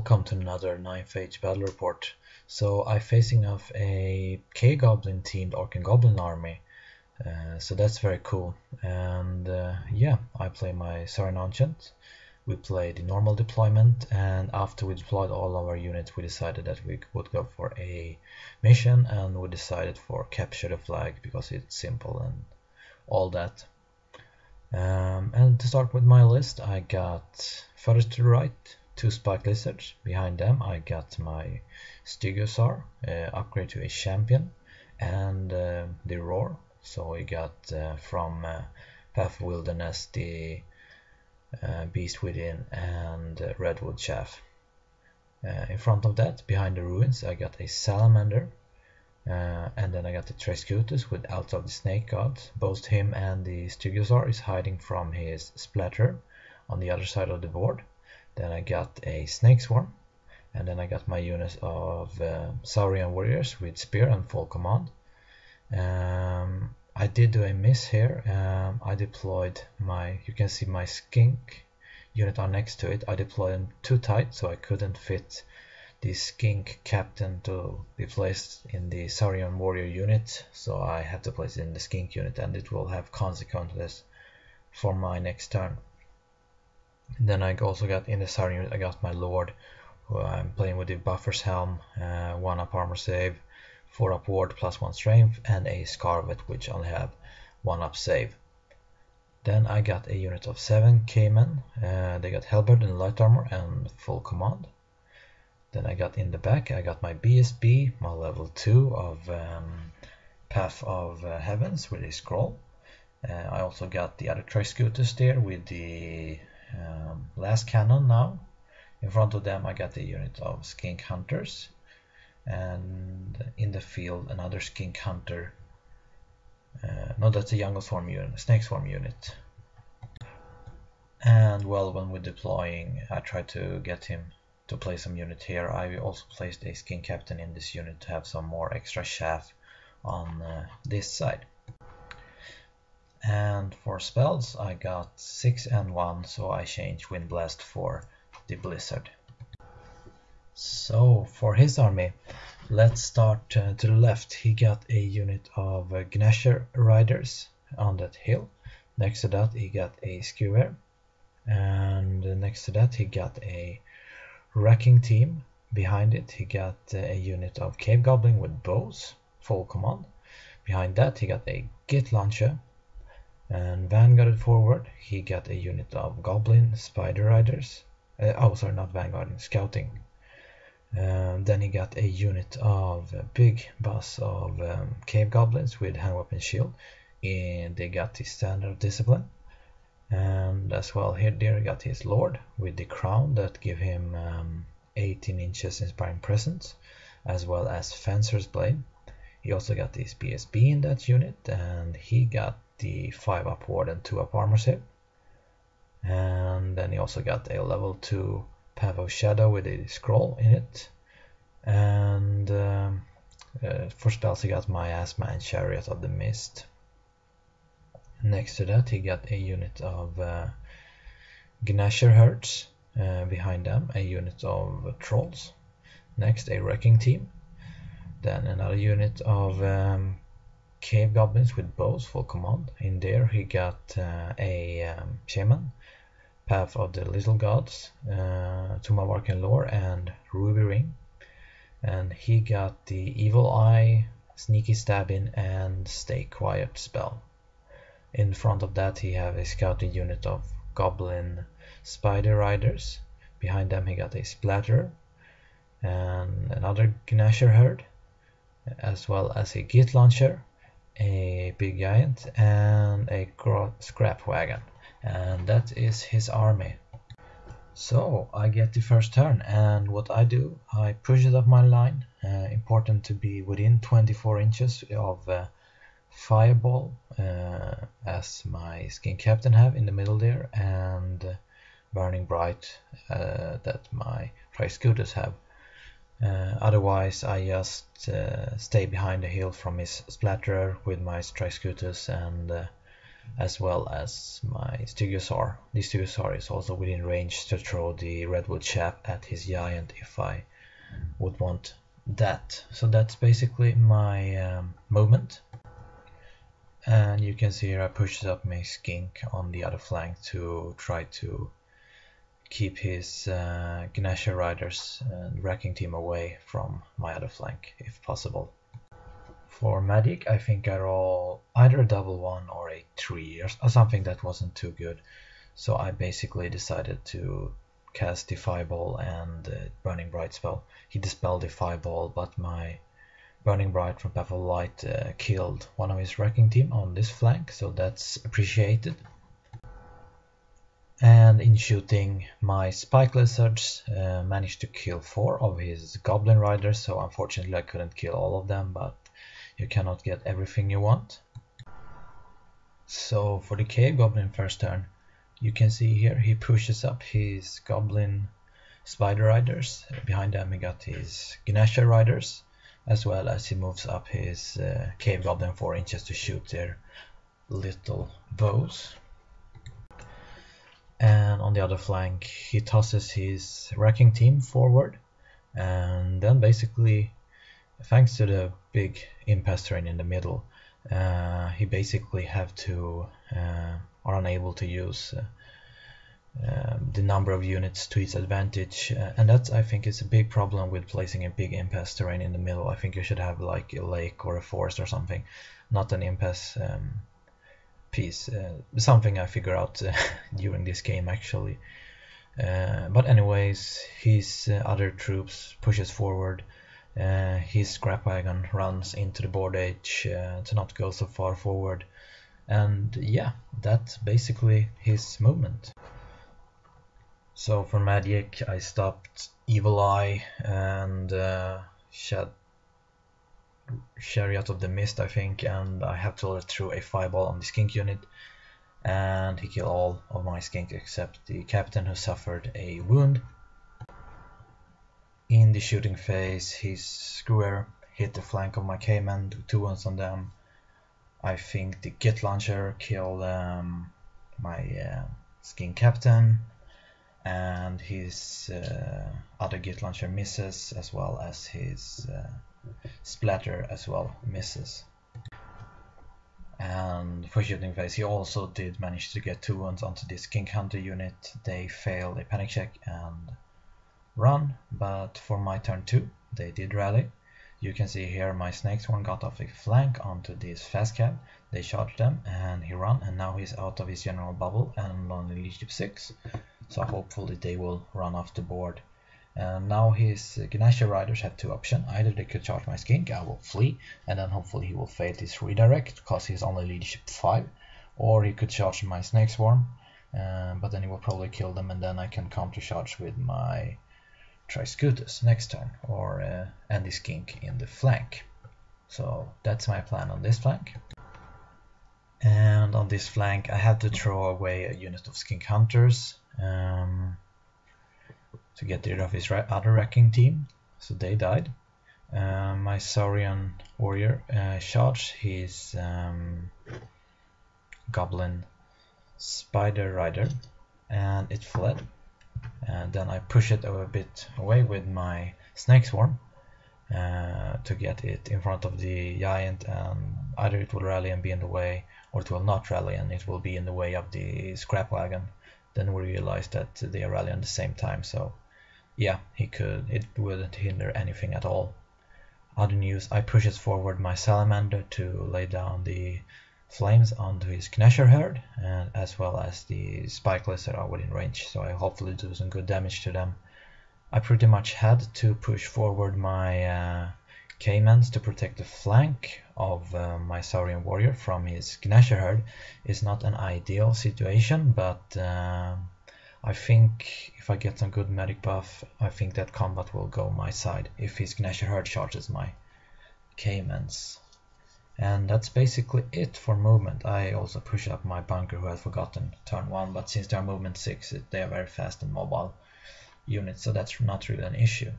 welcome to another 9th Age battle report. So I'm facing off a Cave Goblin themed Orc and Goblin army, so that's very cool. And yeah, I play my Saurian Ancient. We play the normal deployment, and after we deployed all of our units, we decided that we would go for a mission, and we decided for capture the flag because it's simple and all that. And to start with my list, I got further to the right 2 spike lizards. Behind them I got my Stegosaur, upgrade to a champion, and the roar. So we got from Path of Wilderness the Beast Within and Redwood Chaff. In front of that, behind the ruins, I got a Salamander. And then I got the Triscutus with Altar of the Snake God. Both him and the Stegosaur is hiding from his Splatter on the other side of the board. Then I got a Snake Swarm, and then I got my unit of Saurian Warriors with Spear and full command. I did do a miss here. I deployed my, you can see my Skink unit are next to it. I deployed them too tight, so I couldn't fit the Skink Captain to be placed in the Saurian Warrior unit, so I had to place it in the Skink unit, and it will have consequences for my next turn. Then I also got in the Saurian unit, I got my Lord, who I'm playing with the Buffer's Helm, 1 up armor save, 4 up ward plus 1 strength, and a Scarvet which only have 1 up save. Then I got a unit of 7 Cayman, they got Halberd and light armor and full command. Then I got in the back, I got my BSB, my level 2 of Path of Heavens with a scroll. I also got the other Triscutus there with the last cannon now. In front of them I got a unit of Skink Hunters, and in the field another Skink Hunter. No, that's a Jungle Swarm unit, Snake Swarm unit. And well, when we're deploying, I tried to get him to play some unit here. I also placed a Skink Captain in this unit to have some more extra chaff on this side. And for spells I got 6 and 1, so I changed Wind Blast for the Blizzard. So for his army, let's start to the left. He got a unit of Gnasher Riders on that hill. Next to that he got a Skewer, and next to that he got a Wrecking Team. Behind it he got a unit of Cave Goblin with bows, full command. Behind that he got a Git Launcher, and vanguarded forward he got a unit of Goblin Spider Riders, not vanguarding, scouting. Then he got a unit of big bus of Cave Goblins with hand weapon shield, and they got the standard discipline. And as well here there got his Lord with the crown that give him 18 inches inspiring presence, as well as Fencer's Blade. He also got his BSB in that unit, and he got the 5 up ward and 2 up armor save. And then he also got a level 2 Path of Shadow with a scroll in it. And for spells he got Miasma and Chariot of the Mist. Next to that he got a unit of Gnasher Herds, behind them a unit of Trolls. Next a Wrecking Team. Then another unit of Cave Goblins with bows, full command. In there he got a Shaman, Path of the Little Gods, Tomb of Arcane Lore, and Ruby Ring. And he got the Evil Eye, Sneaky Stabbing, and Stay Quiet spell. In front of that he have a scouting unit of Goblin Spider Riders. Behind them he got a Splatter and another Gnasher Herd, as well as a Git Launcher, a Big Giant, and a Scrap Wagon. And that is his army. So I get the first turn, and what I do, I push it up my line. Important to be within 24 inches of Fireball, as my Skink Captain have in the middle there, and Burning Bright that my Triscutus have. Otherwise I just stay behind the hill from his Splatterer with my Triscutus and as well as my Stegosaur. The Stegosaur is also within range to throw the redwood chap at his giant if I would want that. So that's basically my movement. And you can see here I pushed up my skink on the other flank to try to keep his Gnasher riders and wrecking team away from my other flank if possible. For magic, I think I roll either a double 1 or a 3 or something that wasn't too good. So I basically decided to cast the Fireball and Burning Bright spell. He dispelled the Fireball, but my Burning Bright from Path of Light killed one of his wrecking team on this flank, so that's appreciated. And in shooting, my Spike Lizards managed to kill 4 of his Goblin Riders, so unfortunately I couldn't kill all of them, but you cannot get everything you want. So for the Cave Goblin first turn, you can see here he pushes up his Goblin Spider Riders. Behind them he got his Gnasher Riders, as well as he moves up his Cave Goblin 4 inches to shoot their little bows. And on the other flank he tosses his wrecking team forward, and then basically, thanks to the big impasse terrain in the middle, he basically have to are unable to use the number of units to his advantage, and that's, I think, is a big problem with placing a big impasse terrain in the middle. I think you should have like a lake or a forest or something, not an impasse piece. Something I figure out during this game actually. But anyways, his other troops pushes forward. His scrap wagon runs into the board edge to not go so far forward, and yeah, that's basically his movement. So for magic, I stopped Evil Eye and Chariot of the Mist, I think, and I have to let through a Fireball on the skink unit, and he killed all of my skink except the captain, who suffered a wound. In the shooting phase, his Screwer hit the flank of my Cayman, 2 wounds on them. I think the Git Launcher killed my skink captain, and his other Git Launcher misses, as well as his Splatter as well misses. And for shooting phase, he also did manage to get 2 wounds onto the Skink Hunter unit. They failed a panic check and run, but for my turn 2 they did rally. You can see here my Snakes one got off a flank onto this fast cab. They charged them and he ran, and now he's out of his general bubble and on the leadership 6, so hopefully they will run off the board. And now his Gnasher Riders have 2 options. Either they could charge my skink, I will flee, and then hopefully he will fail his redirect because he's only leadership 5, or he could charge my Snake Swarm, but then he will probably kill them, and then I can counter charge with my Triscutus next turn, or end the skink in the flank. So that's my plan on this flank. And on this flank I had to throw away a unit of Skink Hunters to get rid of his other wrecking team, so they died. My Saurian warrior charged his Goblin Spider Rider, and it fled. And then I push it a bit away with my Snake Swarm to get it in front of the giant, and either it will rally and be in the way, or it will not rally and it will be in the way of the scrap wagon. Then we realized that they are rallying at the same time, so yeah, it wouldn't hinder anything at all. Other news, I pushes forward my Salamander to lay down the flames onto his Gnasher herd, and as well as the Spike Lizard are within range, so I hopefully do some good damage to them. I pretty much had to push forward my Caymans to protect the flank of my Saurian warrior from his Gnasher herd. It's not an ideal situation, but I think if I get some good medic buff, I think that combat will go my side if his Gnasher herd charges my Caymans. And that's basically it for movement. I also push up my bunker, who had forgotten turn 1, but since they are movement 6, they are very fast and mobile units, so that's not really an issue.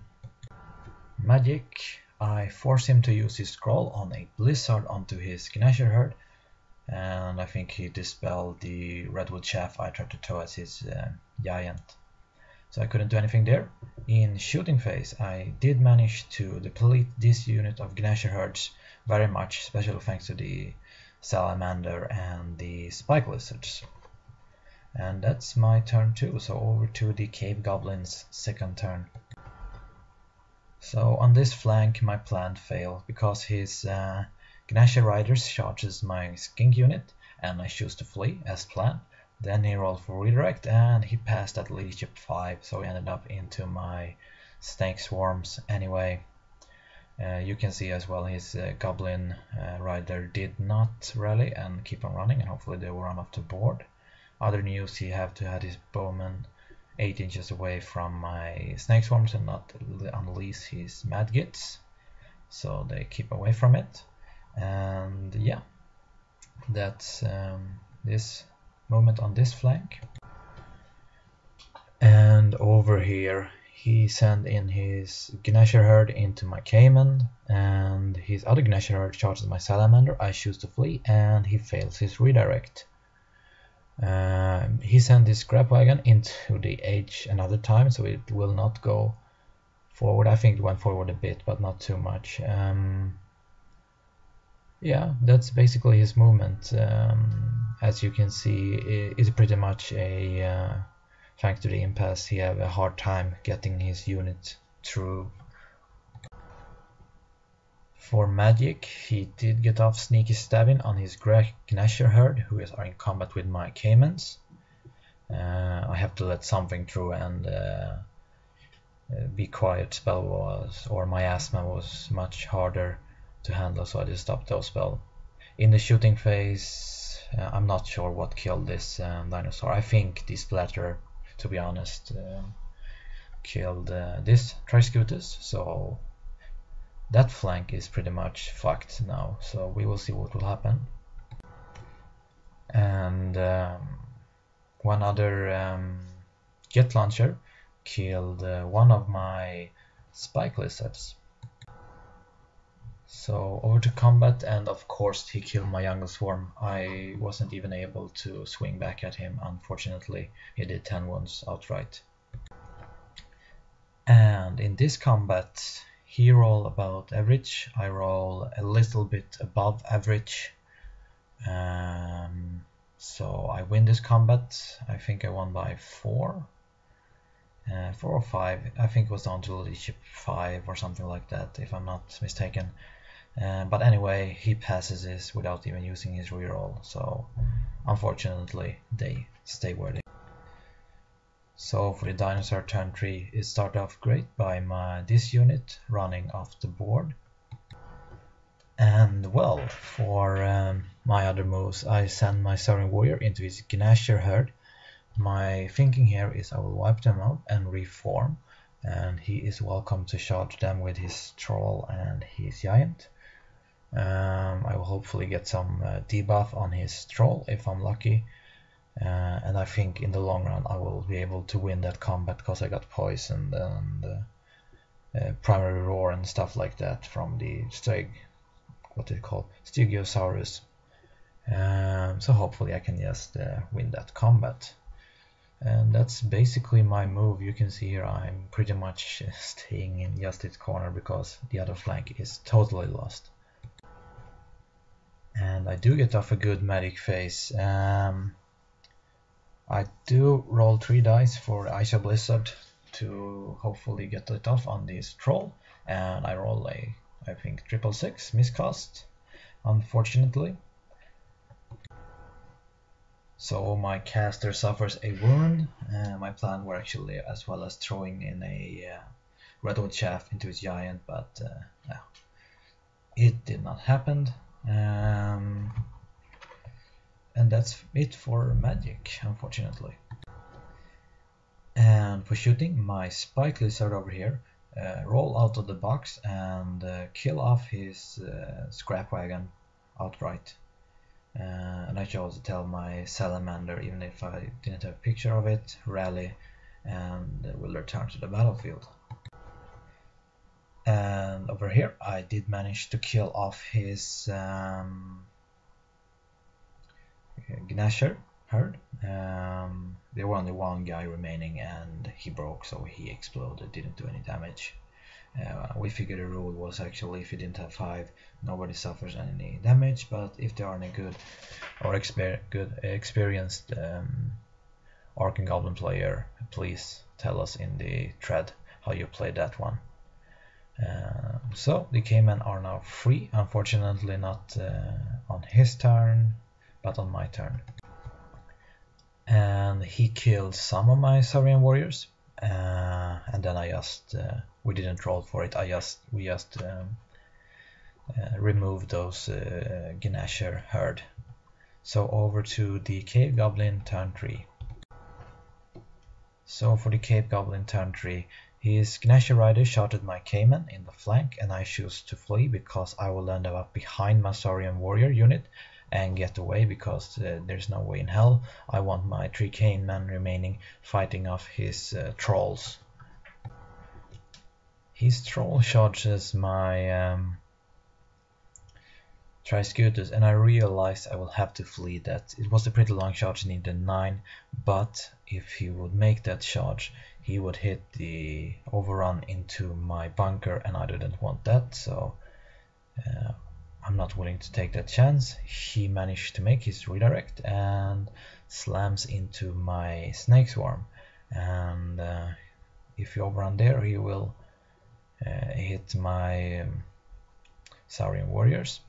Magic, I force him to use his scroll on a blizzard onto his Gnasher herd, and I think he dispelled the redwood chaff I tried to throw at his giant. So I couldn't do anything there. In shooting phase, I did manage to deplete this unit of Gnasher herds very much, especially thanks to the salamander and the spike lizards. And that's my turn too, so over to the Cave Goblin's second turn. So on this flank my plan failed because his Gnasher Riders charges my skink unit and I choose to flee as planned. Then he rolled for redirect and he passed at leadership 5, so he ended up into my snake swarms anyway. You can see as well his goblin rider did not rally and keep on running, and hopefully they will run off the board. Other news, he have to have his bowman 8 inches away from my snake swarms and not unleash his madgits, so they keep away from it. And yeah, that's this movement on this flank. And over here he sent in his Gnasher herd into my Cayman, and his other Gnasher herd charges my salamander. I choose to flee and he fails his redirect. He sent his scrap wagon into the edge another time, so it will not go forward. I think it went forward a bit, but not too much. Yeah, that's basically his movement. As you can see, it's pretty much a thanks to the impasse, he have a hard time getting his unit through. For magic, he did get off sneaky stabbing on his Gnasher herd, who are in combat with my Caymans. I have to let something through, and be quiet spell was, or miasma was much harder to handle, so I just stopped those spell. In the shooting phase, I'm not sure what killed this dinosaur. I think the splatter, to be honest, killed this Triscutus, so that flank is pretty much fucked now, so we will see what will happen. And one other jet launcher killed one of my spike lizards. So over to combat, and of course he killed my jungle swarm. I wasn't even able to swing back at him, unfortunately. He did 10 wounds outright. And in this combat, he rolled about average, I roll a little bit above average. So I win this combat. I think I won by 4 or 5. I think it was down to leadership 5 or something like that, if I'm not mistaken. But anyway, he passes this without even using his reroll, so unfortunately they stay where they are. So for the dinosaur turn 3, it started off great by this unit running off the board. And well, for my other moves, I send my Soaring Warrior into his Gnasher herd. My thinking here is I will wipe them out and reform, and he is welcome to charge them with his troll and his giant. I will hopefully get some debuff on his troll if I'm lucky, and I think in the long run I will be able to win that combat because I got poisoned and primary roar and stuff like that from the Stegosaurus. So hopefully I can just win that combat. And that's basically my move. You can see here I'm pretty much staying in just its corner because the other flank is totally lost. And I do get off a good magic phase. I do roll 3 dice for Ice Blizzard to hopefully get it off on this troll, and I roll a, I think, 666 miscast, unfortunately. So my caster suffers a wound. My plan were actually as well as throwing in a redwood shaft into his giant, but no, it did not happen. And that's it for magic, unfortunately. And for shooting, my spike lizard over here roll out of the box and kill off his scrap wagon outright. And I chose to tell my salamander, even if I didn't have a picture of it, rally and will return to the battlefield. And over here I did manage to kill off his Gnasher herd. There were only one guy remaining and he broke, so he exploded, didn't do any damage. We figured the rule was actually if you didn't have 5, nobody suffers any damage, but if there are any good or experienced Orc and Goblin player, please tell us in the thread how you played that one. So the cavemen are now free, unfortunately not on his turn, but on my turn. And he killed some of my Saurian warriors, and then I just we didn't roll for it. We just removed those Gnasher herd. So over to the Cave Goblin turn 3. So for the Cave Goblin turn 3, his Gnasher rider shot at my Cayman in the flank, and I choose to flee because I will end up behind my Saurian warrior unit and get away because there's no way in hell I want my 3 Cayman remaining fighting off his trolls. His troll charges my Triscutus, and I realized I will have to flee that. It was a pretty long charge, needed 9, but if he would make that charge, he would hit the overrun into my bunker, and I didn't want that, so I'm not willing to take that chance. He managed to make his redirect and slams into my snake swarm, and if you overrun there, he will hit my Saurian warriors.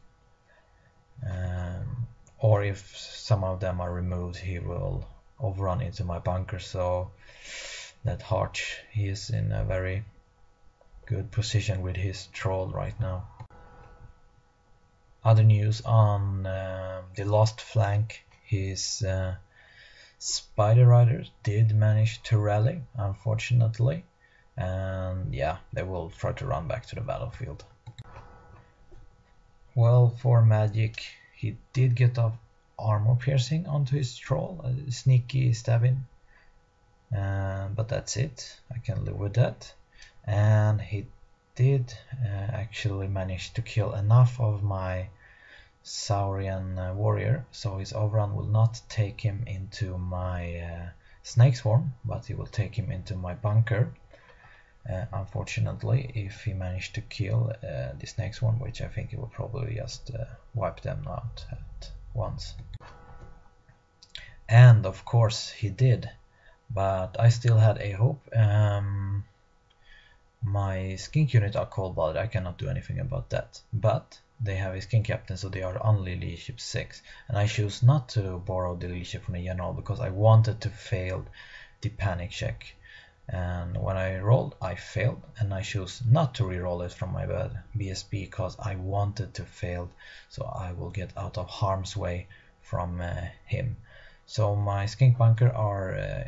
Or if some of them are removed, he will overrun into my bunker. So that Harch, he is in a very good position with his troll right now. Other news on the lost flank, his Spider Riders did manage to rally, unfortunately, and yeah, they will try to run back to the battlefield. Well, for magic, he did get off armor piercing onto his troll, a sneaky stabbing, but that's it. I can live with that. And he did actually manage to kill enough of my Saurian warrior, so his overrun will not take him into my snake swarm, but he will take him into my bunker. Unfortunately, if he managed to kill this next one, which I think he will probably just wipe them out at once. And of course he did, but I still had a hope. My skink unit are cold-blooded, I cannot do anything about that, but they have a skink captain, so they are only leadership 6, and I choose not to borrow the leadership from the general because I wanted to fail the panic check. And when I rolled, I failed, and I choose not to re-roll it from my BSB because I wanted to fail, so I will get out of harm's way from him. So my skink bunker are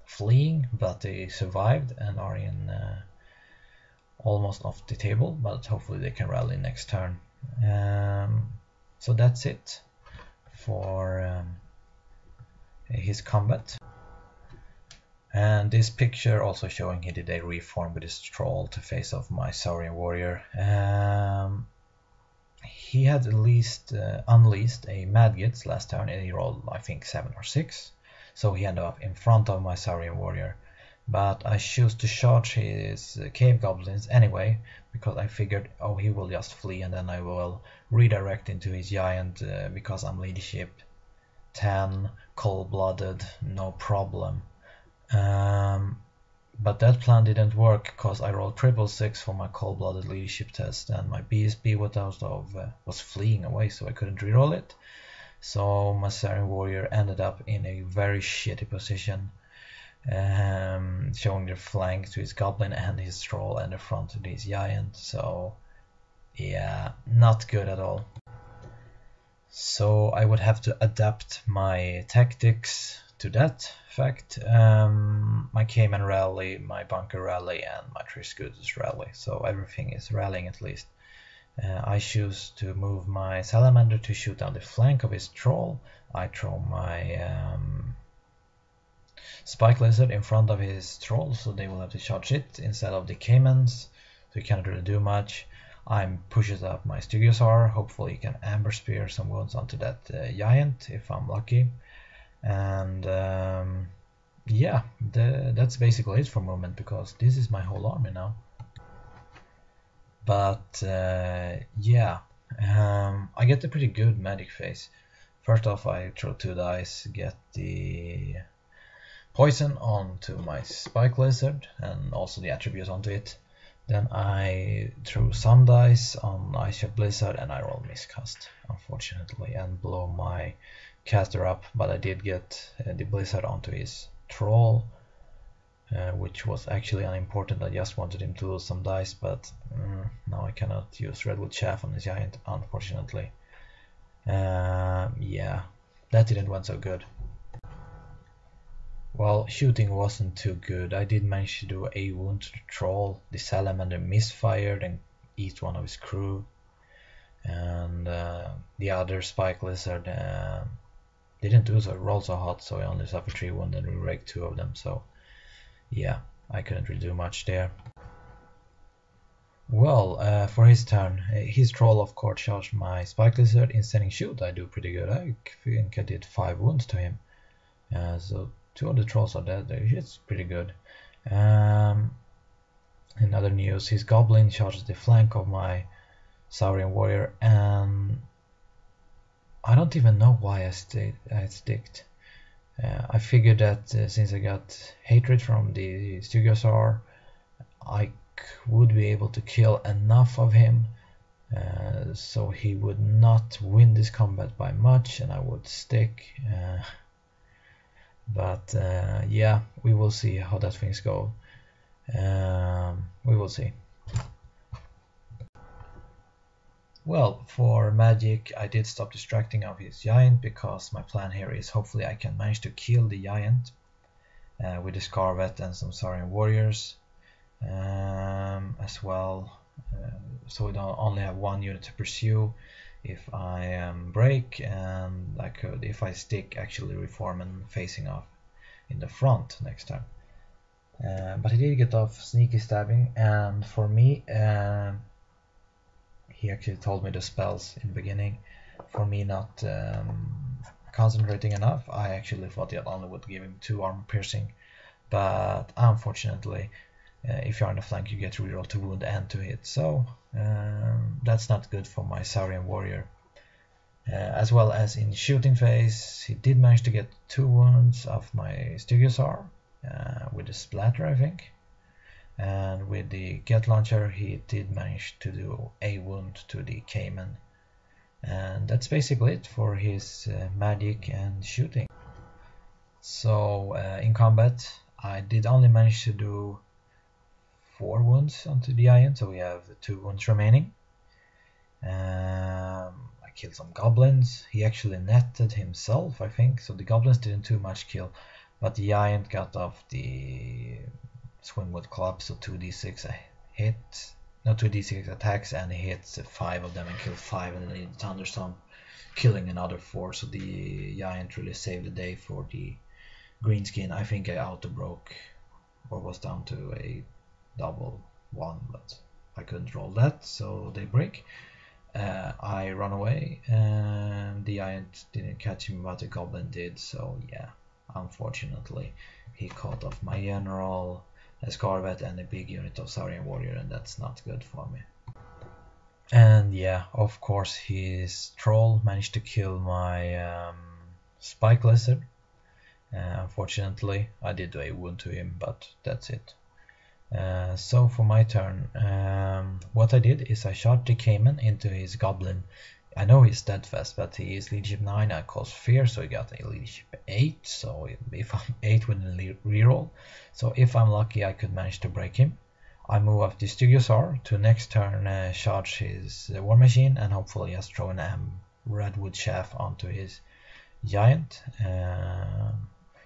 fleeing, but they survived and are in almost off the table, but hopefully they can rally next turn. So that's it for his combat. And this picture also showing he did a reform with his troll to face off my Saurian warrior. He had at least unleashed a Madgets last turn, and he rolled I think 7 or 6, so he ended up in front of my Saurian warrior. But I choose to charge his Cave Goblins anyway, because I figured, oh, he will just flee and then I will redirect into his giant because I'm leadership 10, cold-blooded, no problem. But that plan didn't work because I rolled 666 for my cold-blooded leadership test, and my BSB was fleeing away, so I couldn't reroll it. So my Saurian warrior ended up in a very shitty position, showing the flank to his goblin and his troll and the front to his giant. So yeah, not good at all. So I would have to adapt my tactics to that fact. My Cayman rally, my bunker rally, and my Triscutus rally, so everything is rallying at least. I choose to move my salamander to shoot down the flank of his troll. I throw my spike lizard in front of his troll, so they will have to charge it instead of the caimans, so he cannot really do much. I'm pushes up my Stegosaur. Hopefully he can Amber Spear some wounds onto that giant if I'm lucky. And yeah, that's basically it for movement, because this is my whole army now. But yeah, I get a pretty good magic phase. First off, I throw 2 dice, get the poison onto my Spike Lizard and also the attributes onto it. Then I threw some dice on Ice Shot Blizzard and I roll miscast, unfortunately, and blow my caster up. But I did get the Blizzard onto his Troll, which was actually unimportant. I just wanted him to lose some dice, but now I cannot use Redwood Chaff on his giant, unfortunately. Yeah, that didn't went so good. Well, shooting wasn't too good. I did manage to do a wound to the Troll. The Salamander misfired and eat one of his crew. And the other Spike Lizard didn't do so, roll so hot, so I only suffered 3 wounds and re-raked 2 of them. So yeah, I couldn't really do much there. Well, for his turn, his Troll of course charged my Spike Lizard. In sending shoot, I do pretty good. I think I did 5 wounds to him. So 2 of the Trolls are dead. It's pretty good. In other news, his Goblin charges the flank of my Saurian Warrior, and I don't even know why I sticked. I figured that since I got hatred from the Stegosaur, I would be able to kill enough of him so he would not win this combat by much, and I would stick. But yeah, we will see how that things go. We will see. Well, for magic, I did stop distracting of his giant, because my plan here is hopefully I can manage to kill the giant with the Scarvet and some Saurian warriors as well, so we don't only have 1 unit to pursue if I break, and I could, if I stick, actually reform and facing off in the front next time. But he did get off sneaky stabbing, and for me, he actually told me the spells in the beginning. For me not concentrating enough, I actually thought that only would give him 2 armor piercing, but unfortunately, if you're on the flank, you get to reroll to wound and to hit, so that's not good for my Saurian warrior. As well as in shooting phase, he did manage to get 2 wounds of my Stegosaur with the splatter, I think. And with the Get Launcher, he did manage to do a wound to the Cayman. And that's basically it for his magic and shooting. So in combat, I did only manage to do 4 wounds onto the giant, so we have 2 wounds remaining. I killed some goblins. He actually netted himself, I think, so the goblins didn't too much kill, but the giant got off the swing with club, so 2d6 hit, no 2d6 attacks, and he hits 5 of them and killed 5, and then the thunderstorm killing another 4, so the giant really saved the day for the greenskin. I think I auto broke or was down to a double 1, but I couldn't roll that, so they break. I run away, and the giant didn't catch him, but the goblin did, so yeah, unfortunately he caught off my general, a Scarvet, and a big unit of Saurian warrior, and that's not good for me. And yeah, of course his troll managed to kill my Spike Lizard. Unfortunately I did do a wound to him, but that's it. So for my turn, what I did is I shot the Cayman into his Goblin. I know he's steadfast, but he is leadership 9, I cause fear, so he got a leadership 8, so if I'm 8 with a reroll, so if I'm lucky I could manage to break him. I move up the Stegosaur to next turn charge his War Machine, and hopefully just throw an Redwood Chaff onto his giant.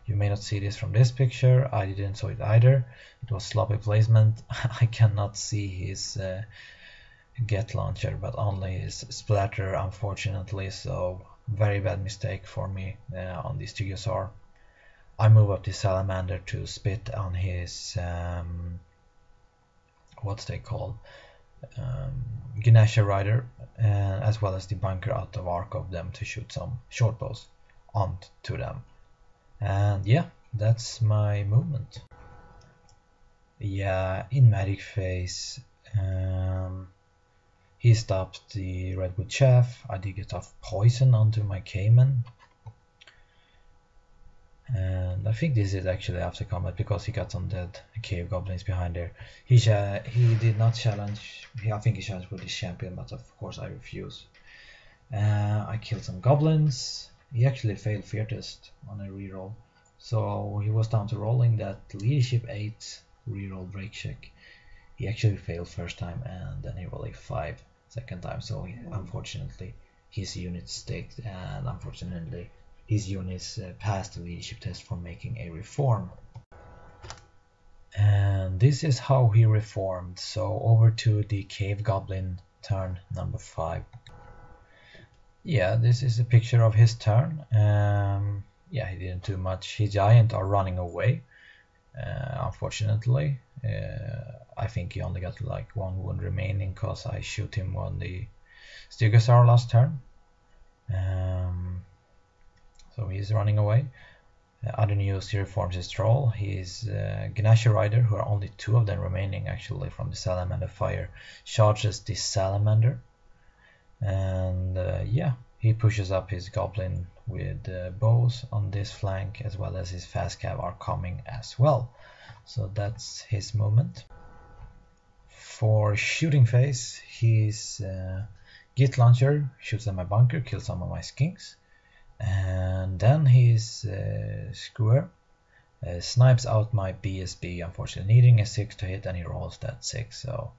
You may not see this from this picture, I didn't saw it either, it was sloppy placement. I cannot see his Get Launcher, but only his splatter, unfortunately, so very bad mistake for me on the Stegosaur. I move up the Salamander to spit on his what's they called, Gnasher Rider, as well as the bunker out of arc of them to shoot some short bows onto them. And yeah, that's my movement. Yeah, in magic phase, he stopped the redwood chaff. I did get off poison onto my cayman. And I think this is actually after combat because he got some dead cave goblins behind there. He did not challenge. I think he challenged with his champion, but of course I refuse. I killed some goblins. He actually failed Fiertest on a reroll, so he was down to rolling that leadership 8 reroll break check. He actually failed first time, and then he rolled a 5 second time. So unfortunately, his unit sticked, and unfortunately, his units passed the leadership test for making a reform. And this is how he reformed. So over to the Cave Goblin turn number 5. Yeah, this is a picture of his turn. Yeah, he didn't do much. His giant are running away. Unfortunately, I think he only got like 1 wound remaining because I shoot him on the Stegosaur last turn. So he's running away. Other news, he reforms his troll. His Gnasher Rider, who are only 2 of them remaining actually from the Salamander fire, charges the Salamander. And yeah, he pushes up his goblin with bows on this flank, as well as his fast cav are coming as well. So that's his movement. For shooting phase, his Git launcher shoots at my bunker, kills some of my skinks, and then his Skewer snipes out my BSB, unfortunately needing a 6 to hit, and he rolls that 6. So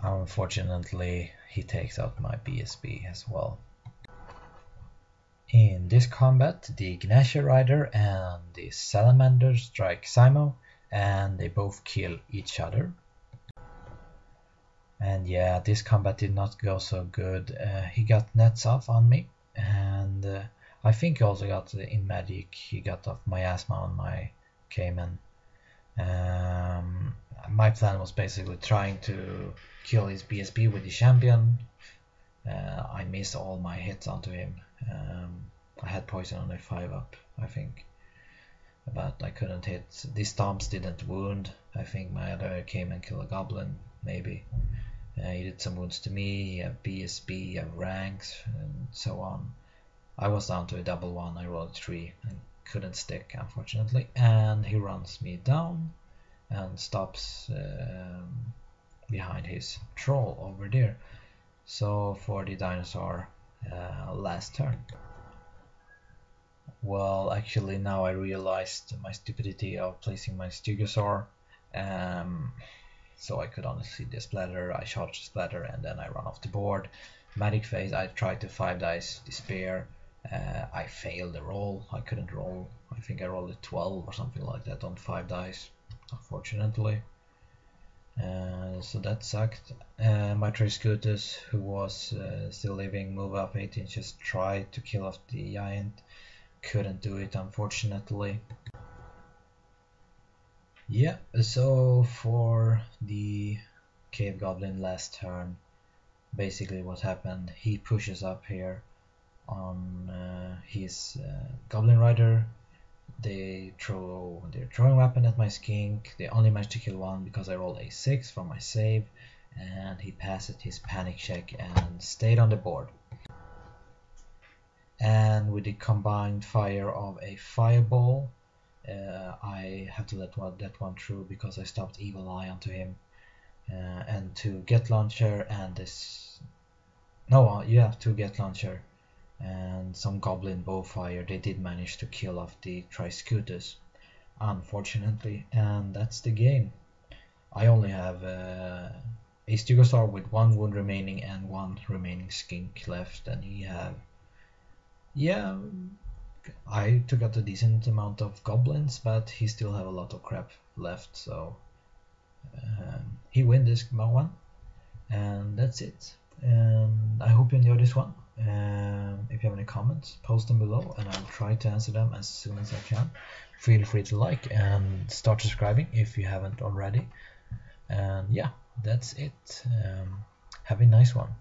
unfortunately, he takes out my BSB as well. In this combat, the Gnasher Rider and the Salamander strike Simo, and they both kill each other. And yeah, this combat did not go so good. He got nets off on me, and I think he also got in magic. He got off miasma on my Cayman. My plan was basically trying to kill his BSB with the champion. I missed all my hits onto him. I had poison on a 5-up, I think, but I couldn't hit. The stomps didn't wound. I think my other came and killed a goblin, maybe. He did some wounds to me. He had BSB, he had ranks, and so on. I was down to a double 1. I rolled 3 and couldn't stick, unfortunately. And he runs me down and stops behind his troll over there. So for the dinosaur, last turn. Well, actually now I realized my stupidity of placing my Stegosaur. So I could only see the splatter. I charge the splatter and then I run off the board. Magic phase, I tried to 5 dice despair. I failed the roll. I couldn't roll. I think I rolled a 12 or something like that on 5 dice, unfortunately. So that sucked. My Triscutus, who was still living, move up 8 inches, tried to kill off the giant. Couldn't do it, unfortunately. Yeah, so for the Cave Goblin last turn, basically what happened, he pushes up here on his Goblin Rider. They throw their throwing weapon at my skink. They only managed to kill 1 because I rolled a 6 from my save, and he passed his panic check and stayed on the board. And with the combined fire of a fireball, I have to let that one through because I stopped Evil Eye onto him, and 2 Get Launcher and this. No, you have 2 Get Launcher and some Goblin Bowfire. They did manage to kill off the Triscutus, unfortunately, and that's the game. I only have a Stegosaur with 1 wound remaining and 1 remaining skink left, and he have. Yeah, I took out a decent amount of goblins, but he still have a lot of crap left, so he win this one, and that's it. And I hope you enjoyed this one. If you have any comments, post them below and I'll try to answer them as soon as I can. Feel free to like and start subscribing if you haven't already. And yeah, that's it. Have a nice one.